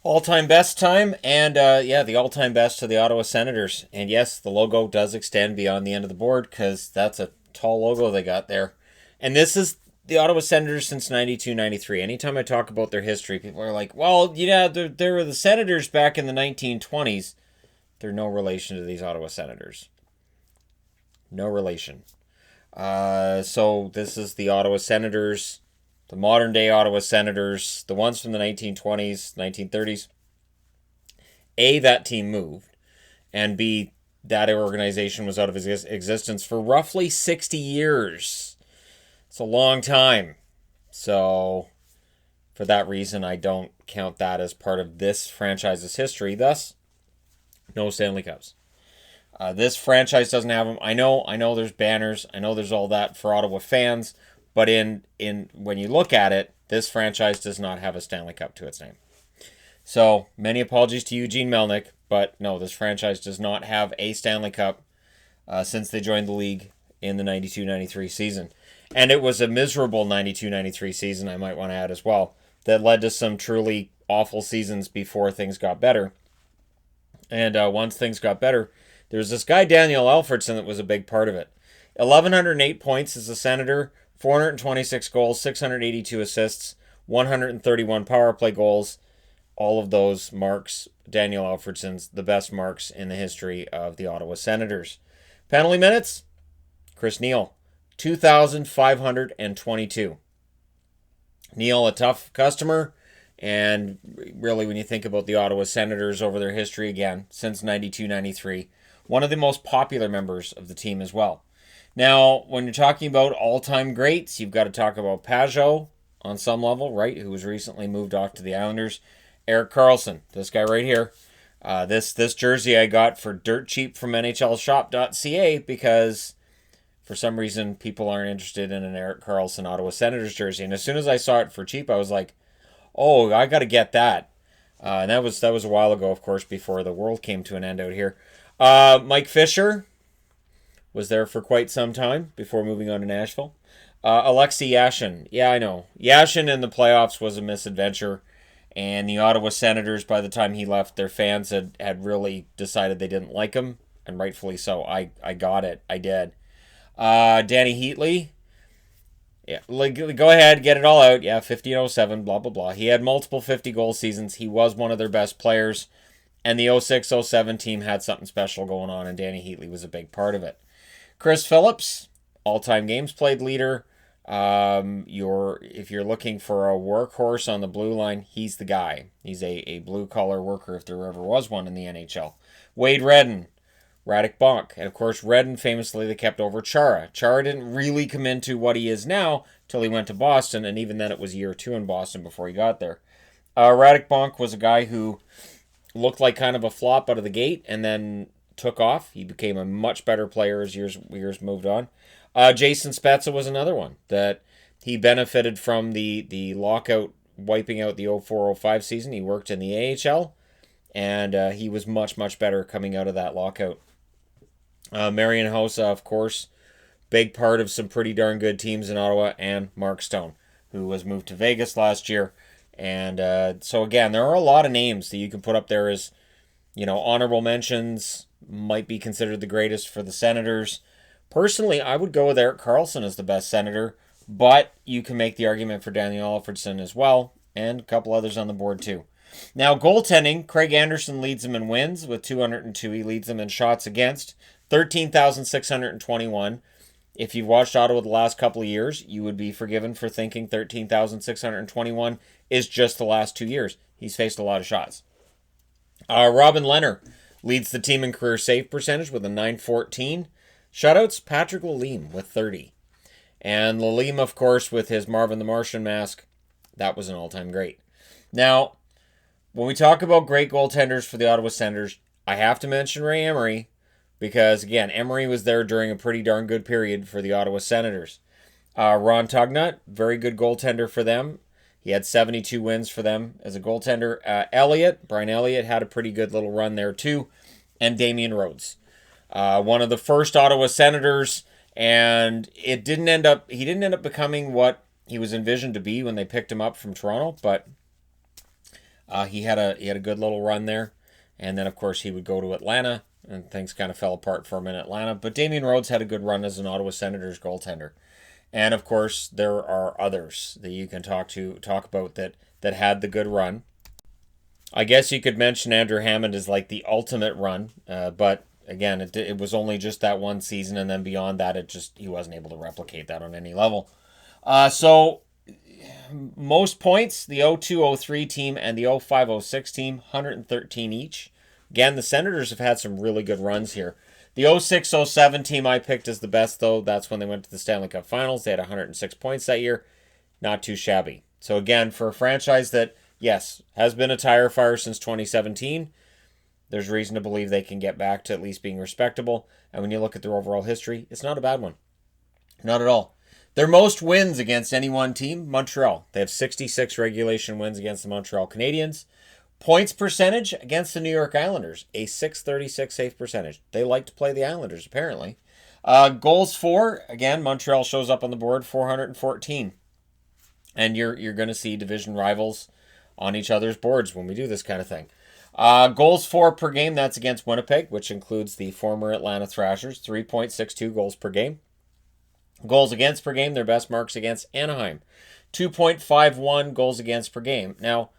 All-time best time, and the all-time best to the Ottawa Senators. And yes, the logo does extend beyond the end of the board because that's a tall logo they got there. And this is the Ottawa Senators since 92-93. Anytime I talk about their history, people are like, well, yeah, they were the Senators back in the 1920s. They're no relation to these Ottawa Senators. No relation. So this is the Ottawa Senators, the modern day Ottawa Senators, the ones from the 1920s, 1930s. A, that team moved, and B, that organization was out of existence for roughly 60 years. It's a long time. So, for that reason, I don't count that as part of this franchise's history. Thus, no Stanley Cups. This franchise doesn't have them. I know there's banners. I know there's all that for Ottawa fans. But in when you look at it, this franchise does not have a Stanley Cup to its name. So, many apologies to Eugene Melnick, but no, this franchise does not have a Stanley Cup since they joined the league in the 92-93 season. And it was a miserable 92-93 season, I might want to add as well, that led to some truly awful seasons before things got better. And once things got better, there was this guy, Daniel Alfredsson, that was a big part of it. 1,108 points as a Senator, 426 goals, 682 assists, 131 power play goals. All of those marks, Daniel Alfredsson's the best marks in the history of the Ottawa Senators. Penalty minutes, Chris Neil, 2,522. Neil, a tough customer, and really when you think about the Ottawa Senators over their history again, since 92-93, one of the most popular members of the team as well. Now, when you're talking about all-time greats, you've got to talk about Pajot on some level, right, who was recently moved off to the Islanders. Erik Karlsson, this guy right here. This jersey I got for dirt cheap from NHLshop.ca because for some reason people aren't interested in an Erik Karlsson Ottawa Senators jersey. And as soon as I saw it for cheap, I was like, oh, I got to get that. And that was a while ago, of course, before the world came to an end out here. Mike Fisher was there for quite some time before moving on to Nashville. Alexei Yashin. Yeah, I know. Yashin in the playoffs was a misadventure. And the Ottawa Senators, by the time he left, their fans had really decided they didn't like him. And rightfully so. I got it. I did. Danny Heatley. Yeah, go ahead, get it all out. Yeah, 1507, blah, blah, blah. He had multiple 50-goal seasons. He was one of their best players. And the 06-07 team had something special going on, and Danny Heatley was a big part of it. Chris Phillips, all-time games played leader. If you're looking for a workhorse on the blue line, he's the guy. He's a blue-collar worker if there ever was one in the NHL. Wade Redden, Radek Bonk, and of course Redden famously they kept over Chara. Chara didn't really come into what he is now till he went to Boston, and even then it was year 2 in Boston before he got there. Radek Bonk was a guy who looked like kind of a flop out of the gate and then took off. He became a much better player as years moved on. Jason Spezza was another one that he benefited from the lockout wiping out the 04-05 season. He worked in the AHL, and he was much, much better coming out of that lockout. Marian Hossa, of course, big part of some pretty darn good teams in Ottawa, and Mark Stone, who was moved to Vegas last year. And so, again, there are a lot of names that you can put up there as, honorable mentions, might be considered the greatest for the Senators. Personally, I would go with Erik Karlsson as the best Senator, but you can make the argument for Daniel Alfredsson as well, and a couple others on the board too. Now, goaltending, Craig Anderson leads them in wins with 202. He leads them in shots against, 13,621. If you've watched Ottawa the last couple of years, you would be forgiven for thinking 13,621 is just the last 2 years. He's faced a lot of shots. Robin Lehner leads the team in career save percentage with a .914. Shutouts, Patrick Lalime with 30. And Lalime, of course, with his Marvin the Martian mask, that was an all-time great. Now, when we talk about great goaltenders for the Ottawa Senators, I have to mention Ray Emery because, again, Emery was there during a pretty darn good period for the Ottawa Senators. Ron Tugnut, very good goaltender for them. He had 72 wins for them as a goaltender. Brian Elliott had a pretty good little run there too. And Damian Rhodes. One of the first Ottawa Senators, and he didn't end up becoming what he was envisioned to be when they picked him up from Toronto, but He had a good little run there, and then of course he would go to Atlanta, and things kind of fell apart for him in Atlanta. But Damian Rhodes had a good run as an Ottawa Senators goaltender, and of course there are others that you can talk about that had the good run. I guess you could mention Andrew Hammond as like the ultimate run, but again, it was only just that one season, and then beyond that, he wasn't able to replicate that on any level. So most points, the 02-03 team and the 05-06 team, 113 each. Again, the Senators have had some really good runs here. The 06-07 team I picked as the best, though. That's when they went to the Stanley Cup Finals. They had 106 points that year. Not too shabby. So again, for a franchise that, yes, has been a tire fire since 2017, there's reason to believe they can get back to at least being respectable. And when you look at their overall history, it's not a bad one. Not at all. Their most wins against any one team, Montreal. They have 66 regulation wins against the Montreal Canadiens. Points percentage against the New York Islanders, a .636 save percentage. They like to play the Islanders, apparently. Goals for, again, Montreal shows up on the board, 414. And you're going to see division rivals on each other's boards when we do this kind of thing. Goals for per game, that's against Winnipeg, which includes the former Atlanta Thrashers, 3.62 goals per game. Goals against per game, their best marks against Anaheim, 2.51 goals against per game. Now,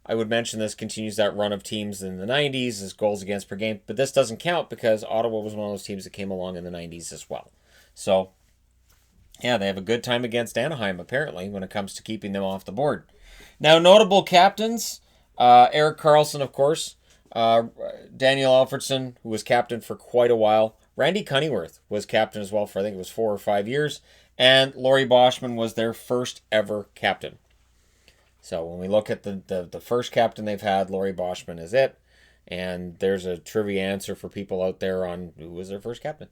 I would mention this continues that run of teams in the 90s as goals against per game, but this doesn't count because Ottawa was one of those teams that came along in the 90s as well. So, yeah, they have a good time against Anaheim, apparently, when it comes to keeping them off the board. Now, notable captains, Erik Karlsson, of course, Daniel Alfredsson, who was captain for quite a while. Randy Cunneyworth was captain as well for, I think it was 4 or 5 years. And Laurie Boschman was their first ever captain. So when we look at the first captain they've had, Laurie Boschman is it. And there's a trivia answer for people out there on who was their first captain.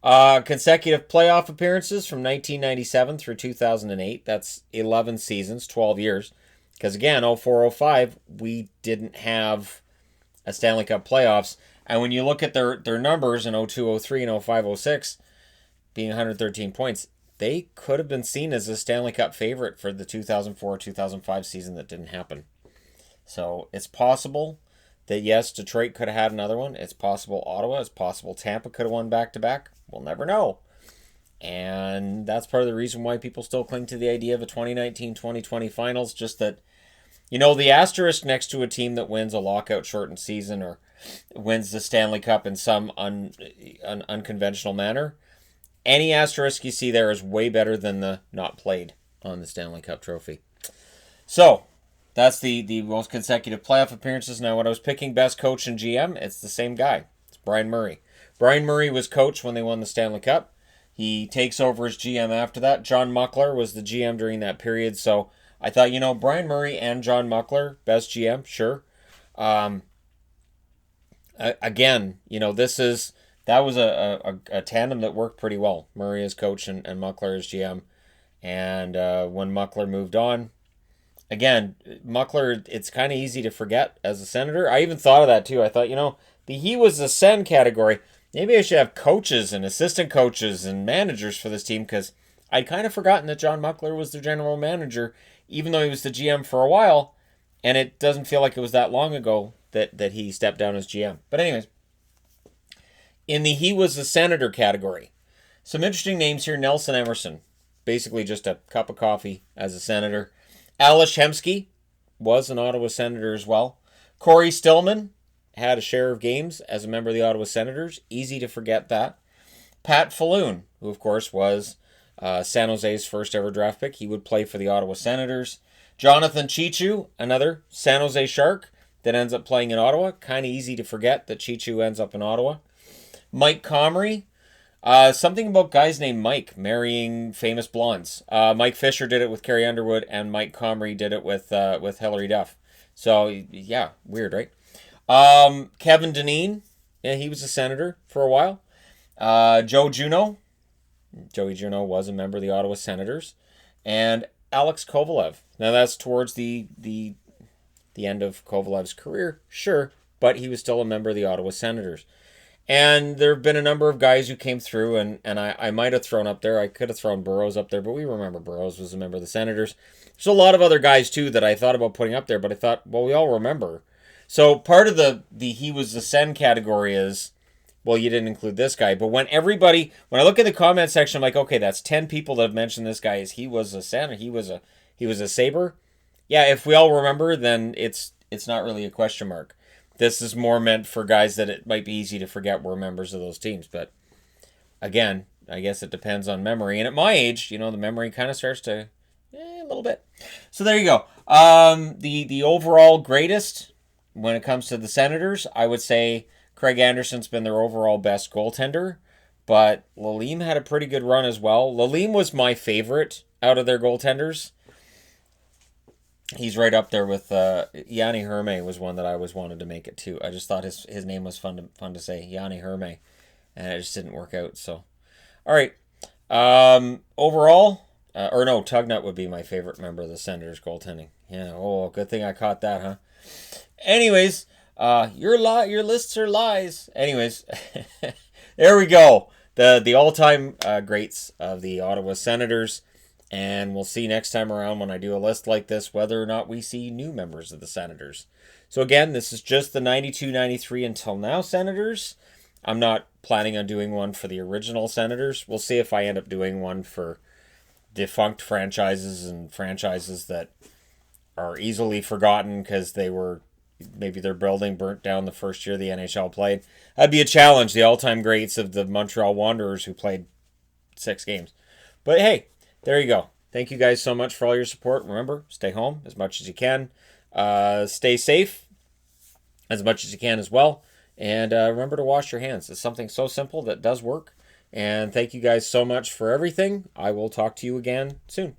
Consecutive playoff appearances from 1997 through 2008. That's 11 seasons, 12 years. Because again, 04-05, we didn't have a Stanley Cup playoffs. And when you look at their numbers in 02-03 and 05-06, being 113 points, they could have been seen as a Stanley Cup favorite for the 2004-2005 season that didn't happen. So it's possible that, yes, Detroit could have had another one. It's possible Ottawa. It's possible Tampa could have won back-to-back. We'll never know. And that's part of the reason why people still cling to the idea of a 2019-2020 finals, just that, the asterisk next to a team that wins a lockout-shortened season or wins the Stanley Cup in some unconventional manner, any asterisk you see there is way better than the not played on the Stanley Cup trophy. So, that's the most consecutive playoff appearances. Now, when I was picking best coach and GM, it's the same guy. It's Brian Murray. Brian Murray was coach when they won the Stanley Cup. He takes over as GM after that. John Muckler was the GM during that period. So, I thought, Brian Murray and John Muckler, best GM, sure. Again, that was a tandem that worked pretty well. Murray as coach and Muckler as GM. And when Muckler moved on, again, Muckler, it's kind of easy to forget as a Senator. I even thought of that too. I thought, he was the Sen category. Maybe I should have coaches and assistant coaches and managers for this team because I'd kind of forgotten that John Muckler was the general manager, even though he was the GM for a while. And it doesn't feel like it was that long ago that he stepped down as GM. But anyways, in the he was the Senator category, some interesting names here. Nelson Emerson, basically just a cup of coffee as a Senator. Alish Hemsky was an Ottawa Senator as well. Corey Stillman had a share of games as a member of the Ottawa Senators. Easy to forget that. Pat Falloon, who of course was San Jose's first ever draft pick. He would play for the Ottawa Senators. Jonathan Chichu, another San Jose Shark that ends up playing in Ottawa. Kind of easy to forget that Chichu ends up in Ottawa. Mike Comrie. Something about guys named Mike marrying famous blondes. Mike Fisher did it with Carrie Underwood, and Mike Comrie did it with Hilary Duff. So, yeah, weird, right? Kevin Dineen, yeah, he was a Senator for a while. Joe Juneau. Joey Juneau was a member of the Ottawa Senators. And Alex Kovalev. Now, that's towards the end of Kovalev's career, sure, but he was still a member of the Ottawa Senators. And there have been a number of guys who came through, and I might have thrown up there. I could have thrown Burroughs up there, but we remember Burroughs was a member of the Senators. There's a lot of other guys, too, that I thought about putting up there, but I thought, well, we all remember. So part of the he was the Sen category is, well, you didn't include this guy. But when I look at the comment section, I'm like, okay, that's 10 people that have mentioned this guy. Is he was a Sen, or he was a Sabre? Yeah, if we all remember, then it's not really a question mark. This is more meant for guys that it might be easy to forget were members of those teams. But again, I guess it depends on memory. And at my age, the memory kind of starts to a little bit. So there you go. The overall greatest when it comes to the Senators, I would say Craig Anderson's been their overall best goaltender. But Lalime had a pretty good run as well. Lalime was my favorite out of their goaltenders. He's right up there with Yanni Herme was one that I always wanted to make it too. I just thought his name was fun to say, Yanni Herme, and it just didn't work out. So, all right. Overall, or no, Tugnut would be my favorite member of the Senators goaltending. Yeah. Oh, good thing I caught that, huh? Anyways, your lists are lies. Anyways, there we go. The all-time greats of the Ottawa Senators. And we'll see next time around when I do a list like this whether or not we see new members of the Senators. So again, this is just the 92-93 until now Senators. I'm not planning on doing one for the original Senators. We'll see if I end up doing one for defunct franchises and franchises that are easily forgotten because maybe their building burnt down the first year the NHL played. That'd be a challenge. The all-time greats of the Montreal Wanderers who played 6 games. But hey, there you go. Thank you guys so much for all your support. Remember, stay home as much as you can. Stay safe as much as you can as well. And remember to wash your hands. It's something so simple that does work. And thank you guys so much for everything. I will talk to you again soon.